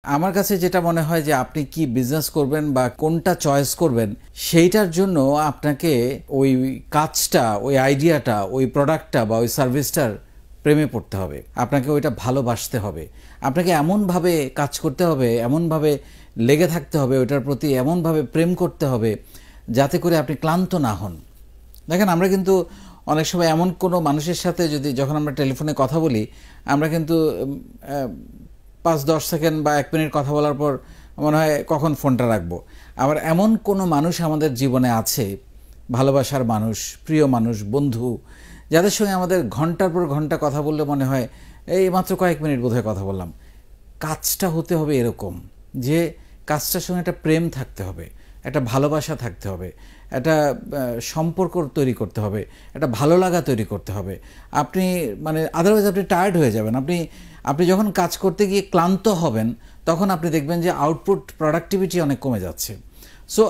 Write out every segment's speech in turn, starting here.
আমার কাছে যেটা মনে হয় যে আপনি কি বিজনেস করবেন বা কোনটা চয়েস করবেন সেইটার জন্য আপনাকে ওই কাজটা, ওই আইডিয়াটা, ওই প্রোডাক্টটা বা ওই সার্ভিসটার প্রেমে পড়তে হবে। আপনাকে ওইটা ভালোবাসতে হবে। আপনাকে এমনভাবে কাজ করতে হবে, এমনভাবে লেগে থাকতে হবে, ওইটার প্রতি এমনভাবে প্রেম করতে হবে যাতে করে আপনি ক্লান্ত না হন। দেখেন, আমরা কিন্তু অনেক সময় এমন কোনো মানুষের সাথে যখন আমরা টেলিফোনে কথা বলি, আমরা কিন্তু 5-10 সেকেন্ড বা 1 মিনিট কথা বলার পর মনে হয় কখন ফোনটা রাখবো। আবার এমন কোনো মানুষ আমাদের জীবনে আছে, ভালোবাসার মানুষ, প্রিয় মানুষ, বন্ধু, যাদের সঙ্গে আমাদের ঘন্টার পর ঘন্টা কথা বললে মনে হয় এই মাত্র কয়েক মিনিট বোধহয় কথা বললাম। কাজটা হতে হবে এরকম যে কাজটার সঙ্গে একটা প্রেম থাকতে হবে, একটা ভালোবাসা থাকতে হবে, একটা সম্পর্ক তৈরি করতে হবে, একটা ভালো লাগা তৈরি করতে হবে। আপনি আদারওয়াইজ আপনি টায়ার্ড হয়ে যাবেন। আপনি যখন কাজ করতে গিয়ে ক্লান্ত হবেন তখন আপনি দেখবেন যে আউটপুট, প্রোডাক্টিভিটি অনেক কমে যাচ্ছে। সো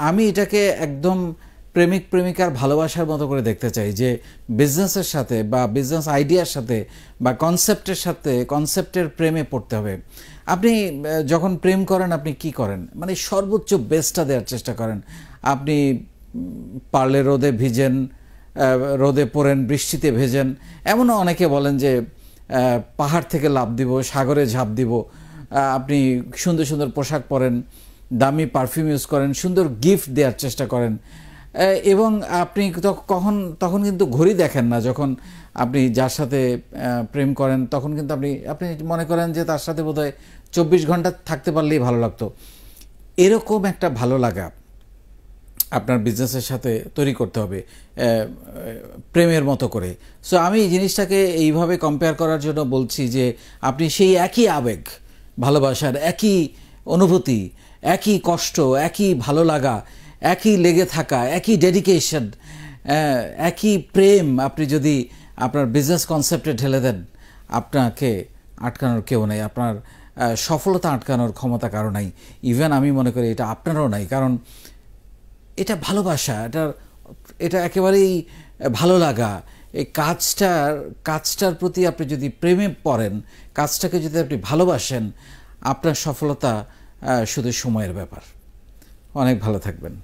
আমি এটাকে একদম প্রেমিক প্রেমিকার ভালোবাসার মতো করে দেখতে চাই যে বিজনেসের সাথে বা বিজনেস আইডিয়ার সাথে বা কনসেপ্টের প্রেমে পড়তে হবে। আপনি যখন প্রেম করেন আপনি কি করেন, সর্বোচ্চ বেস্টটা দেওয়ার চেষ্টা করেন। আপনি পারলে রোদে ভিজেন, রোদে পড়েন, বৃষ্টিতে ভেজেন। এমনও অনেকে বলেন যে পাহাড় থেকে লাফ দিব, সাগরে ঝাঁপ দিব। আপনি সুন্দর সুন্দর পোশাক পরেন, দামি পারফিউম ইউজ করেন, সুন্দর গিফট দেওয়ার চেষ্টা করেন। এবং আপনি তখন কিন্তু ঘড়ি দেখেন না। যখন আপনি যার সাথে প্রেম করেন তখন কিন্তু আপনি মনে করেন যে তার সাথে বোধহয় 24 ঘন্টা থাকতে পারলেই ভালো লাগতো। এরকম একটা ভালো লাগা আপনার বিজনেসের সাথে তৈরি করতে হবে প্রেমের মতো করে। সো আমি এই জিনিসটাকে এইভাবে কম্পেয়ার করার জন্য বলছি যে আপনি সেই একই আবেগ, ভালোবাসার একই অনুভূতি, একই কষ্ট, একই ভালো লাগা, একই লেগে থাকা, একই ডেডিকেশন, একই প্রেম আপনি যদি আপনার বিজনেস কনসেপ্টে ঢেলে দেন, আপনাকে আটকানোর কেউ নেই। আপনার সফলতা আটকানোর ক্ষমতা কারো নাই। ইভেন আমি মনে করি এটা আপনারও নাই। কারণ এটা ভালোবাসা, এটা একেবারেই ভালো লাগা। এই কাজটার প্রতি আপনি যদি প্রেমে পড়েন, কাজটাকে যদি আপনি ভালোবাসেন, আপনার সফলতা শুধু সময়ের ব্যাপার। অনেক ভালো থাকবেন।